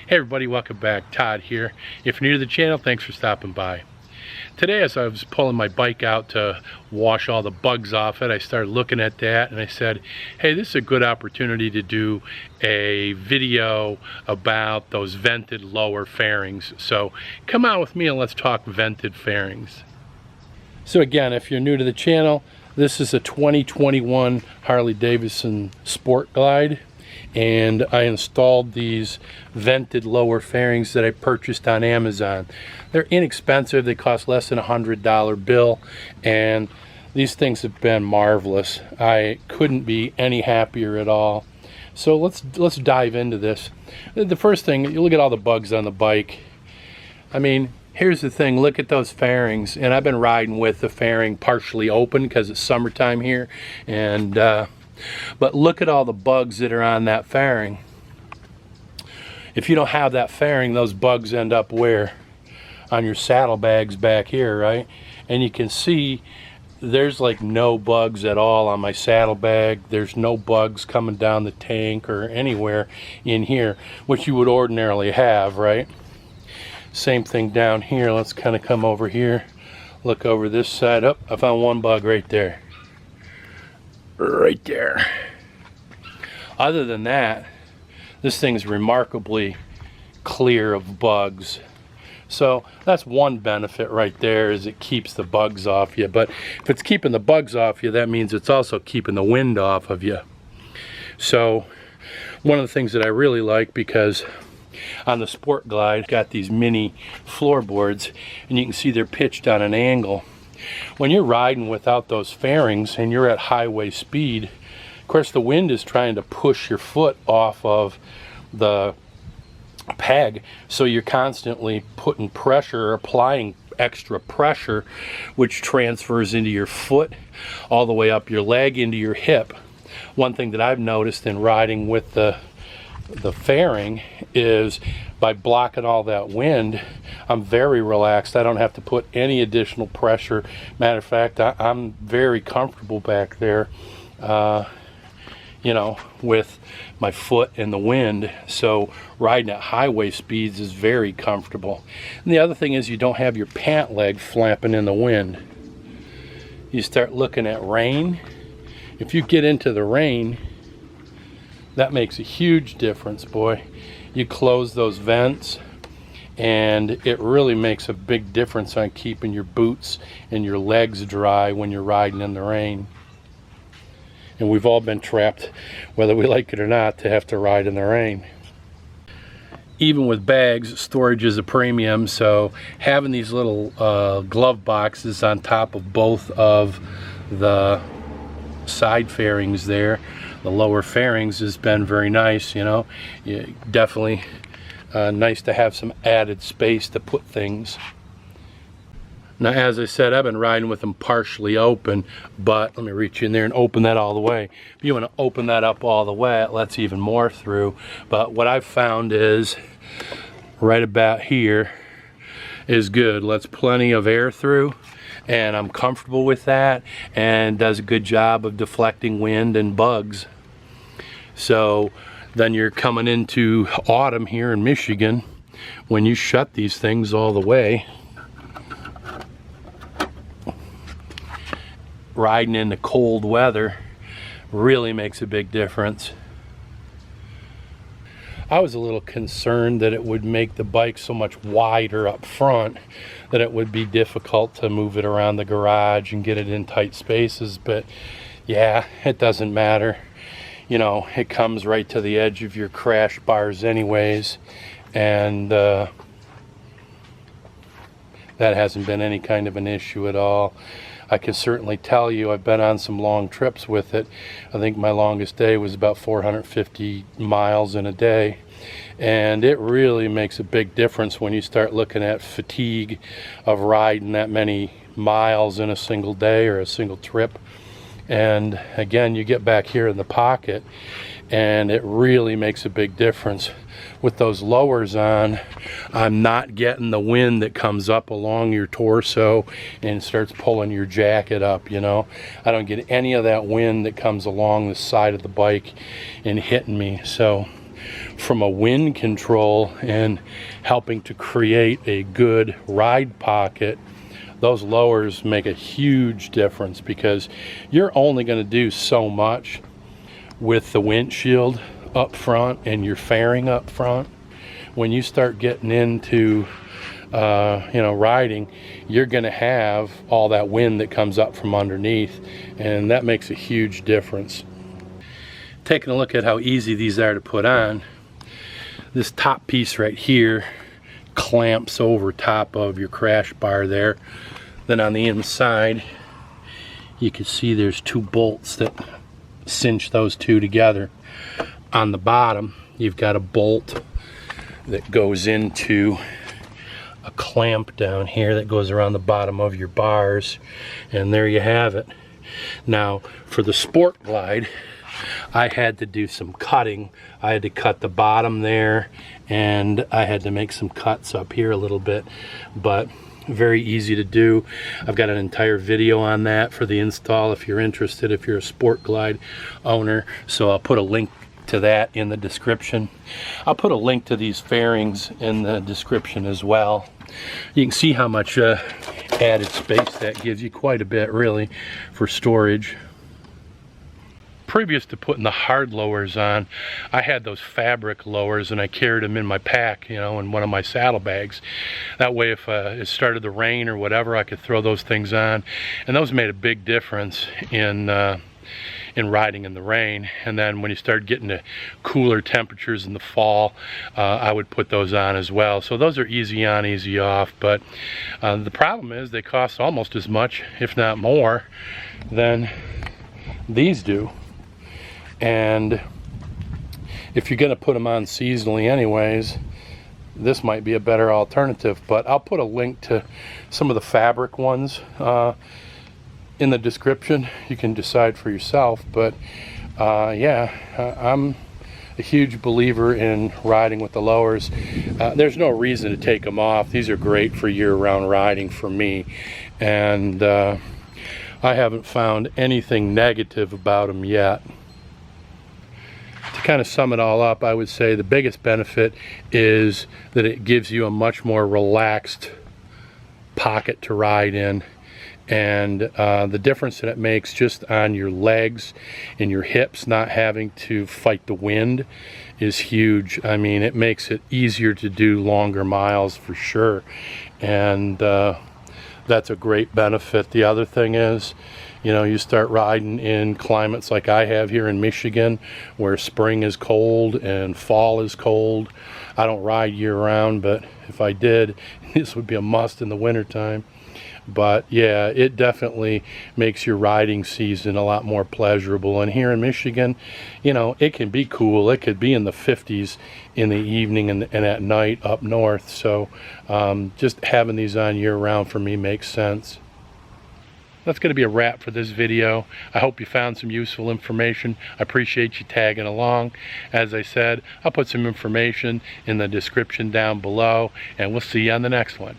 Hey everybody, welcome back. Todd here. If you're new to the channel, thanks for stopping by. Today, as I was pulling my bike out to wash all the bugs off it, I started looking at that and I said, hey, this is a good opportunity to do a video about those vented lower fairings. So come out with me and let's talk vented fairings. So again, if you're new to the channel, this is a 2021 Harley Davidson Sport Glide. And I installed these vented lower fairings that I purchased on Amazon. They're inexpensive, they cost less than $100 bill, and these things have been marvelous. I couldn't be any happier at all. So let's dive into this. The first thing, you look at all the bugs on the bike. I mean, here's the thing, look at those fairings, and I've been riding with the fairing partially open because it's summertime here, and but look at all the bugs that are on that fairing. If you don't have that fairing, those bugs end up where? On your saddlebags back here, right? And you can see there's like no bugs at all on my saddlebag. There's no bugs coming down the tank or anywhere in here, which you would ordinarily have, right? Same thing down here. Let's kind of come over here. Look over this side. Oh, I found one bug right there. Right there. Other than that, this thing's remarkably clear of bugs. So that's one benefit right there, is it keeps the bugs off you. But if it's keeping the bugs off you, that means it's also keeping the wind off of you. So one of the things that I really like, because on the Sport Glide, got these mini floorboards, and you can see they're pitched on an angle. When you're riding without those fairings and you're at highway speed, of course the wind is trying to push your foot off of the peg, so you're constantly putting pressure, applying extra pressure, which transfers into your foot, all the way up your leg into your hip. One thing that I've noticed in riding with the fairing is by blocking all that wind, I'm very relaxed. I don't have to put any additional pressure. Matter of fact, I'm very comfortable back there, you know, with my foot in the wind. So riding at highway speeds is very comfortable. And the other thing is you don't have your pant leg flapping in the wind. You start looking at rain. If you get into the rain, that makes a huge difference, boy. You close those vents and it really makes a big difference on keeping your boots and your legs dry when you're riding in the rain. And we've all been trapped, whether we like it or not, to have to ride in the rain. Even with bags, storage is a premium, so having these little glove boxes on top of both of the side fairings there, the lower fairings, has been very nice. You know, definitely nice to have some added space to put things. Now, as I said, I've been riding with them partially open, but let me reach in there and open that all the way. If you want to open that up all the way, it lets even more through. But what I've found is right about here is good, lets plenty of air through, and I'm comfortable with that, and does a good job of deflecting wind and bugs. So then you're coming into autumn here in Michigan, when you shut these things all the way, riding in the cold weather really makes a big difference. I was a little concerned that it would make the bike so much wider up front that it would be difficult to move it around the garage and get it in tight spaces, but yeah, it doesn't matter. You know, it comes right to the edge of your crash bars anyways, and that hasn't been any kind of an issue at all. I can certainly tell you, I've been on some long trips with it. I think my longest day was about 450 miles in a day. And it really makes a big difference when you start looking at fatigue of riding that many miles in a single day or a single trip. And again, you get back here in the pocket and it really makes a big difference. With those lowers on, I'm not getting the wind that comes up along your torso and starts pulling your jacket up, you know. I don't get any of that wind that comes along the side of the bike and hitting me. So from a wind control and helping to create a good ride pocket, those lowers make a huge difference, because you're only going to do so much with the windshield up front and your fairing up front. When you start getting into riding, you're going to have all that wind that comes up from underneath, and that makes a huge difference. Taking a look at how easy these are to put on, this top piece right here clamps over top of your crash bar there. Then on the inside, you can see there's 2 bolts that cinch those two together. On the bottom, you've got a bolt that goes into a clamp down here that goes around the bottom of your bars, and there you have it. Now, for the Sport Glide, I had to do some cutting. I had to cut the bottom there, and I had to make some cuts up here a little bit, but very easy to do. I've got an entire video on that for the install if you're interested, if you're a Sport Glide owner. So I'll put a link to that in the description. I'll put a link to these fairings in the description as well. You can see how much added space that gives you, quite a bit really, for storage. Previous to putting the hard lowers on, I had those fabric lowers, and I carried them in my pack, in one of my saddlebags. That way, if it started to rain or whatever, I could throw those things on, and those made a big difference in riding in the rain. And then when you start getting to cooler temperatures in the fall, I would put those on as well. So those are easy on, easy off, but the problem is they cost almost as much, if not more, than these do. And if you're going to put them on seasonally anyways, this might be a better alternative. But I'll put a link to some of the fabric ones in the description. You can decide for yourself. But yeah, I'm a huge believer in riding with the lowers. There's no reason to take them off. These are great for year-round riding for me, and I haven't found anything negative about them yet. To kind of sum it all up, I would say the biggest benefit is that it gives you a much more relaxed pocket to ride in, and the difference that it makes just on your legs and your hips not having to fight the wind is huge. I mean, it makes it easier to do longer miles for sure, and that's a great benefit. The other thing is, you start riding in climates like I have here in Michigan, where spring is cold and fall is cold. I don't ride year round, but if I did, this would be a must in the wintertime. But yeah, it definitely makes your riding season a lot more pleasurable. And here in Michigan, it can be cool. It could be in the 50s in the evening and at night up north. So just having these on year round for me makes sense. That's going to be a wrap for this video. I hope you found some useful information. I appreciate you tagging along. As I said, I'll put some information in the description down below, and we'll see you on the next one.